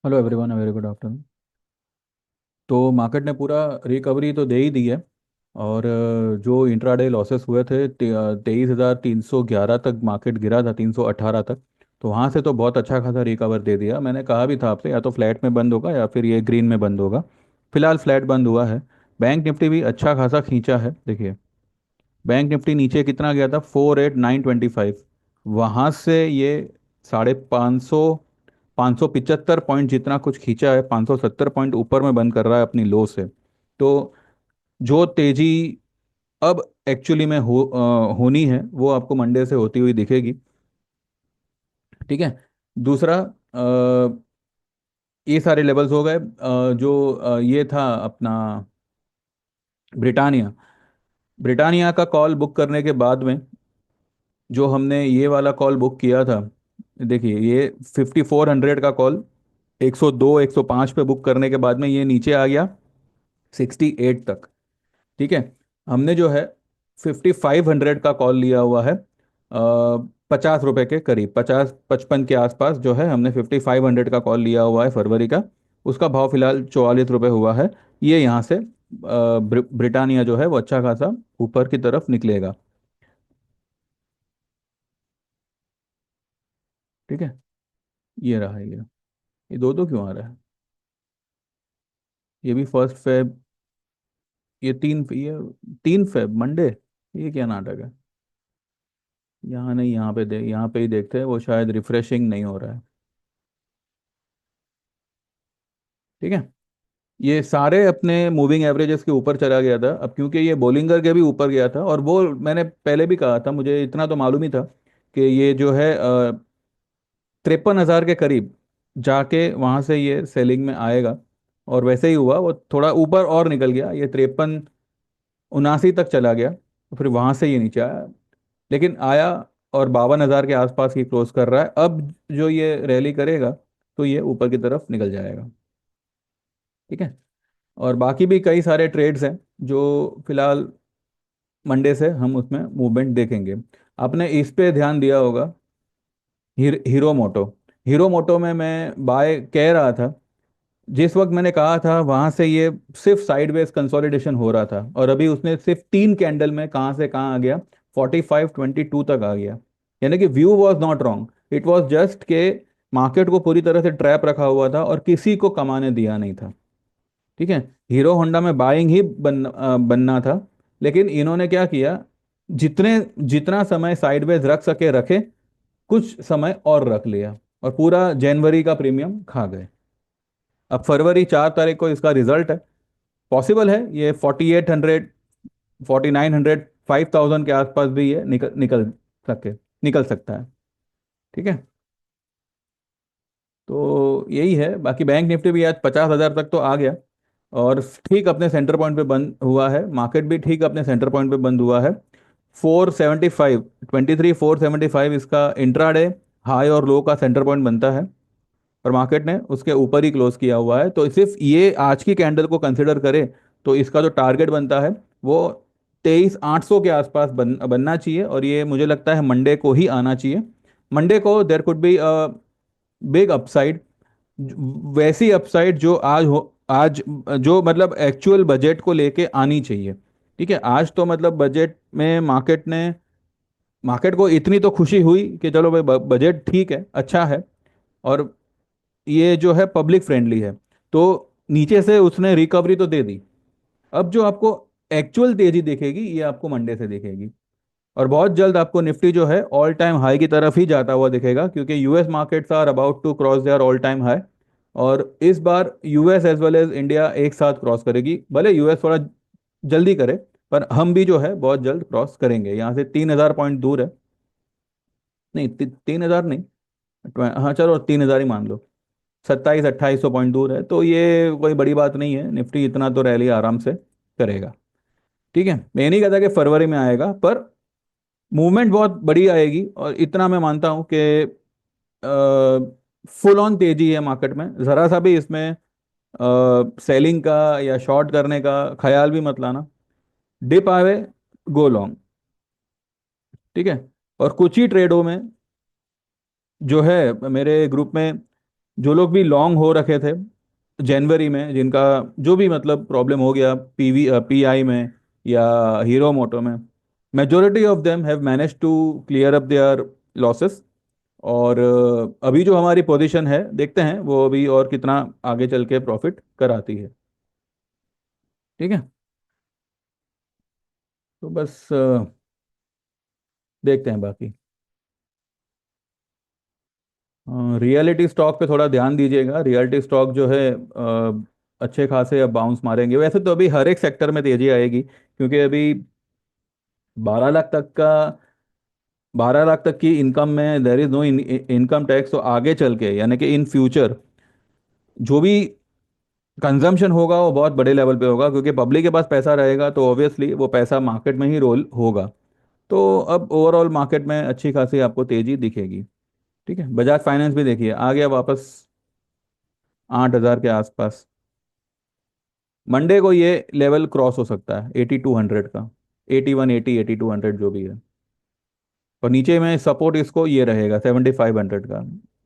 Hello everyone, very good afternoon. तो market ने पूरा रिकवरी तो दे ही दी है। और जो इंट्राडे लॉसेस हुए थे 23,311 तक मार्केट गिरा था, 318 तक। तो वहाँ से तो बहुत अच्छा खासा रिकवर दे दिया। मैंने कहा भी था आपसे, या तो फ्लैट में बंद होगा या फिर ये ग्रीन में बंद होगा। फिलहाल फ्लैट बंद हुआ है। बैंक निफ्टी भी अच्छा खासा खींचा है, देखिए। बैंक निफ्टी नीचे कितना गया था, 48,925। वहाँ से ये 550, 575 पॉइंट जितना कुछ खींचा है, 570 पॉइंट ऊपर में बंद कर रहा है अपनी लो से। तो जो तेजी अब एक्चुअली में होनी है वो आपको मंडे से होती हुई दिखेगी। ठीक है। दूसरा, ये सारे लेवल्स हो गए। जो ये था अपना ब्रिटानिया। ब्रिटानिया का कॉल बुक करने के बाद में जो हमने ये वाला कॉल बुक किया था, देखिए ये 5400 का कॉल 102 105 पे बुक करने के बाद में ये नीचे आ गया 68 तक। ठीक है। हमने जो है 5500 का कॉल लिया हुआ है, 50 रुपए के करीब, 50 55 के आसपास जो है, हमने 5500 का कॉल लिया हुआ है फरवरी का। उसका भाव फिलहाल 44 रुपये हुआ है। ये यहाँ से ब्रिटानिया जो है वो अच्छा खासा ऊपर की तरफ निकलेगा। ठीक है। ये रहा ये दो दो क्यों आ रहा है? ये भी 1 फेब, ये 3 फेब मंडे। ये क्या नाटक है? यहाँ नहीं, यहाँ पे यहाँ पे ही देखते हैं, वो शायद रिफ्रेशिंग नहीं हो रहा है। ठीक है। ये सारे अपने मूविंग एवरेजेस के ऊपर चला गया था। अब क्योंकि ये बोलिंगर के भी ऊपर गया था, और वो मैंने पहले भी कहा था, मुझे इतना तो मालूम ही था कि ये जो है 53,000 के करीब जाके वहां से ये सेलिंग में आएगा। और वैसे ही हुआ, वो थोड़ा ऊपर और निकल गया, ये 53 79 तक चला गया, तो फिर वहां से ये नीचे आया। लेकिन आया और 52,000 के आसपास ही क्लोज कर रहा है। अब जो ये रैली करेगा तो ये ऊपर की तरफ निकल जाएगा। ठीक है। और बाकी भी कई सारे ट्रेड्स हैं जो फिलहाल मंडे से हम उसमें मूवमेंट देखेंगे। आपने इस पे ध्यान दिया होगा, हीरो मोटो। हीरो मोटो में मैं बाय कह रहा था, जिस वक्त मैंने कहा था वहां से ये सिर्फ साइडवेज कंसोलिडेशन हो रहा था, और अभी उसने सिर्फ 3 कैंडल में कहाँ से कहाँ आ गया, 4522 तक आ गया। यानी कि view was not wrong, it was just के मार्केट को पूरी तरह से ट्रैप रखा हुआ था और किसी को कमाने दिया नहीं था। ठीक है। हीरो होंडा में बाइंग ही बनना था। लेकिन इन्होंने क्या किया, जितने जितना समय साइडवेज रख सके रखे, कुछ समय और रख लिया, और पूरा जनवरी का प्रीमियम खा गए। अब फरवरी 4 तारीख को इसका रिजल्ट है। पॉसिबल है ये 4800, 4900, 5000 के आसपास भी ये सके निकल सकता है। ठीक है। तो यही है। बाकी बैंक निफ्टी भी आज 50,000 तक तो आ गया, और ठीक अपने सेंटर पॉइंट पे बंद हुआ है। मार्केट भी ठीक अपने सेंटर पॉइंट पे बंद हुआ है। 475, 475 इसका इंट्राडे हाई और लो का सेंटर पॉइंट बनता है। और मार्केट ने उसके ऊपर ही क्लोज किया हुआ है, तो सिर्फ ये आज की कैंडल को कंसिडर करें तो इसका जो टारगेट बनता है वो 23,800 के आसपास बनना चाहिए, और ये मुझे लगता है मंडे को ही आना चाहिए। मंडे को there could be big upside, वैसी अपसाइड जो आज जो मतलब एक्चुअल बजट को लेके आनी चाहिए। ठीक है। आज तो मतलब बजट में मार्केट को इतनी तो खुशी हुई कि चलो भाई बजट ठीक है, अच्छा है, और ये जो है पब्लिक फ्रेंडली है, तो नीचे से उसने रिकवरी तो दे दी। अब जो आपको एक्चुअल तेजी दिखेगी ये आपको मंडे से दिखेगी। और बहुत जल्द आपको निफ्टी जो है ऑल टाइम हाई की तरफ ही जाता हुआ दिखेगा, क्योंकि US markets are about to cross their all time high. और इस बार US as well as India एक साथ क्रॉस करेगी, भले यूएस थोड़ा जल्दी करे, पर हम भी जो है बहुत जल्द क्रॉस करेंगे। यहाँ से 3,000 पॉइंट दूर है। नहीं, 3,000 नहीं, हाँ चलो 3,000 ही मान लो। 27 2800 पॉइंट दूर है, तो ये कोई बड़ी बात नहीं है, निफ्टी इतना तो रैली आराम से करेगा। ठीक है। मैं नहीं कहता कि फरवरी में आएगा, पर मूवमेंट बहुत बड़ी आएगी, और इतना मैं मानता हूं कि फुल ऑन तेजी है मार्केट में। जरा सा भी इसमें सेलिंग का या शॉर्ट करने का ख्याल भी मत लाना। डिप आवे, गो लॉन्ग। ठीक है। और कुछ ही ट्रेडों में जो है मेरे ग्रुप में जो लोग भी लॉन्ग हो रखे थे जनवरी में, जिनका जो भी मतलब प्रॉब्लम हो गया पीआई में या हीरो मोटो में, majority of them have manage to clear up their losses. और अभी जो हमारी पोजीशन है, देखते हैं वो अभी और कितना आगे चल के प्रॉफिट कराती है। ठीक है, तो बस देखते हैं बाकी। रियलिटी स्टॉक पे थोड़ा ध्यान दीजिएगा। रियलिटी स्टॉक जो है अच्छे खासे अब बाउंस मारेंगे। वैसे तो अभी हर एक सेक्टर में तेजी आएगी, क्योंकि अभी 12 लाख तक का 12 लाख तक की इनकम में there is no income tax. तो आगे चल के यानी कि इन फ्यूचर जो भी कंजम्पशन होगा वो बहुत बड़े लेवल पे होगा, क्योंकि पब्लिक के पास पैसा रहेगा तो ऑब्वियसली वो पैसा मार्केट में ही रोल होगा। तो अब ओवरऑल मार्केट में अच्छी खासी आपको तेजी दिखेगी। ठीक है, बजाज फाइनेंस भी देखिए आ गया वापस 8,000 के आसपास। मंडे को ये लेवल क्रॉस हो सकता है 8200 का, 8180 8200 जो भी है। और नीचे में सपोर्ट इसको ये रहेगा 7500 का।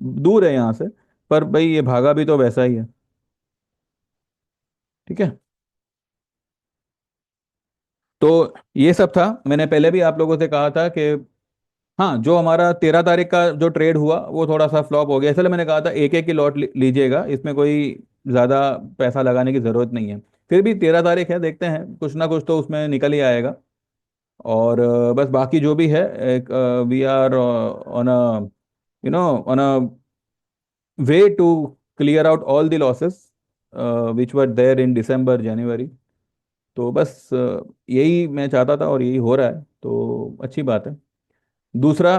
दूर है यहाँ से, पर भाई ये भागा भी तो वैसा ही है। ठीक है, तो ये सब था। मैंने पहले भी आप लोगों से कहा था कि हाँ, जो हमारा 13 तारीख का जो ट्रेड हुआ वो थोड़ा सा फ्लॉप हो गया, इसलिए मैंने कहा था एक एक की लॉट लीजिएगा, इसमें कोई ज़्यादा पैसा लगाने की ज़रूरत नहीं है। फिर भी 13 तारीख है, देखते हैं कुछ ना कुछ तो उसमें निकल ही आएगा। और बस बाकी जो भी है, एक we are on a on a way to clear out all the losses which were there in December January. तो बस यही मैं चाहता था और यही हो रहा है, तो अच्छी बात है। दूसरा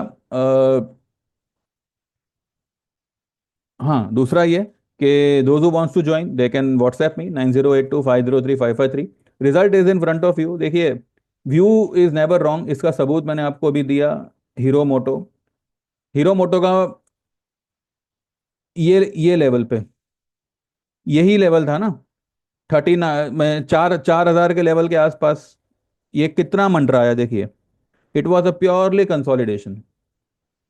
हाँ, दूसरा ये कि those who wants to join they can WhatsApp me 9082503553। Result is in front of you. देखिए, व्यू इज नेवर रॉन्ग, इसका सबूत मैंने आपको अभी दिया। हीरो मोटो हीरो मोटो का ये लेवल पे यही लेवल था ना, 13 में 4,000 के लेवल के आसपास। ये कितना मंडराया देखिए। It was a purely consolidation,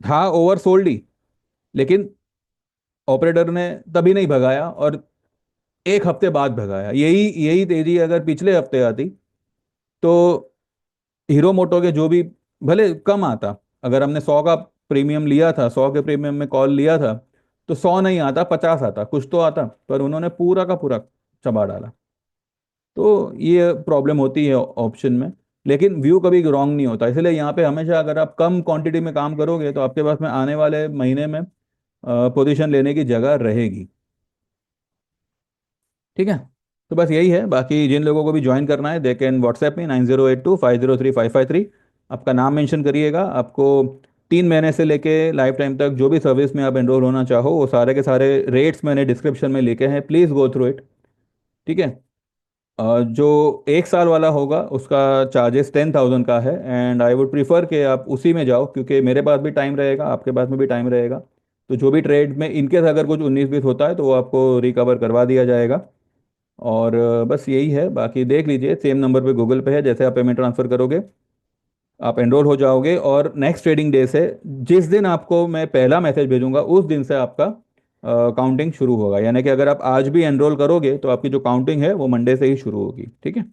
था ओवर सोल्ड ही, लेकिन ऑपरेटर ने तभी नहीं भगाया, और एक हफ्ते बाद भगाया। यही यही तेजी अगर पिछले हफ्ते आती तो हीरो मोटो के जो भी, भले कम आता, अगर हमने 100 का प्रीमियम लिया था, 100 के प्रीमियम में कॉल लिया था, तो 100 नहीं आता, 50 आता, कुछ तो आता। पर उन्होंने पूरा का पूरा चबा डाला। तो ये प्रॉब्लम होती है ऑप्शन में। लेकिन व्यू कभी रॉन्ग नहीं होता, इसलिए यहाँ पे हमेशा अगर आप कम क्वांटिटी में काम करोगे तो आपके पास में आने वाले महीने में पोजीशन लेने की जगह रहेगी। ठीक है, तो बस यही है। बाकी जिन लोगों को भी ज्वाइन करना है दे कैन व्हाट्सएप में 9082503553। आपका नाम मेंशन करिएगा। आपको 3 महीने से लेके लाइफ टाइम तक जो भी सर्विस में आप एनरोल होना चाहो, वो सारे के सारे रेट्स मैंने डिस्क्रिप्शन में लिखे हैं, प्लीज़ गो थ्रू इट। ठीक है, जो 1 साल वाला होगा उसका चार्जेस 10,000 का है, एंड आई वुड प्रीफर कि आप उसी में जाओ, क्योंकि मेरे पास भी टाइम रहेगा, आपके पास में भी टाइम रहेगा। तो जो भी ट्रेड में इनकेस अगर कुछ 19-20 होता है तो वो आपको रिकवर करवा दिया जाएगा। और बस यही है। बाकी देख लीजिए, सेम नंबर पे गूगल पे है, जैसे आप पेमेंट ट्रांसफ़र करोगे आप एनरोल हो जाओगे। और नेक्स्ट ट्रेडिंग डे से, जिस दिन आपको मैं पहला मैसेज भेजूंगा उस दिन से आपका काउंटिंग शुरू होगा। यानी कि अगर आप आज भी एनरोल करोगे तो आपकी जो काउंटिंग है वो मंडे से ही शुरू होगी। ठीक है,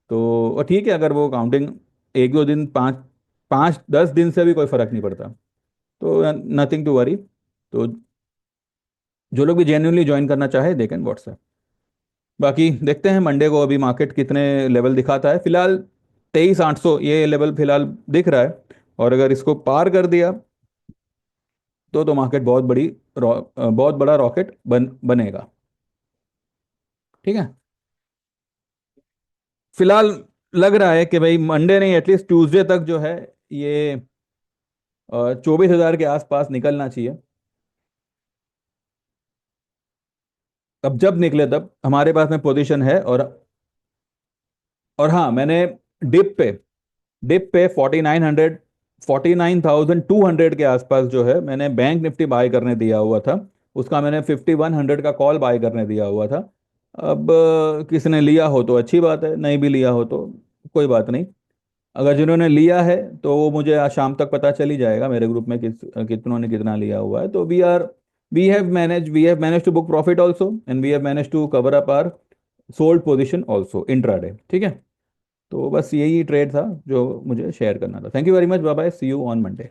तो और ठीक है, अगर वो काउंटिंग 1-2 दिन, 5-10 दिन से भी कोई फर्क नहीं पड़ता, तो नथिंग टू वरी। तो जो लोग भी जेन्युइनली ज्वाइन करना चाहे दे कैन व्हाट्सएप। बाकी देखते हैं मंडे को अभी मार्केट कितने लेवल दिखाता है। फिलहाल 23,800 ये लेवल फिलहाल दिख रहा है, और अगर इसको पार कर दिया तो मार्केट बहुत बड़ा रॉकेट बनेगा। ठीक है, फिलहाल लग रहा है कि भाई मंडे नहीं, एटलीस्ट ट्यूसडे तक जो है ये 24,000 के आसपास निकलना चाहिए। अब जब निकले तब हमारे पास में पोजीशन है। और हाँ, मैंने डिप पे डिप पे 49,200 के आसपास जो है मैंने बैंक निफ्टी बाय करने दिया हुआ था। उसका मैंने 5100 का कॉल बाय करने दिया हुआ था। अब किसी ने लिया हो तो अच्छी बात है, नहीं भी लिया हो तो कोई बात नहीं। अगर जिन्होंने लिया है तो वो मुझे आज शाम तक पता चल ही जाएगा मेरे ग्रुप में कितनों ने कितना लिया हुआ है। तो we are we have manage to book profit also, and we have manage to cover up our sold position also intraday. ठीक है, तो बस यही ट्रेड था जो मुझे शेयर करना था। Thank you very much, bye bye, see you on Monday.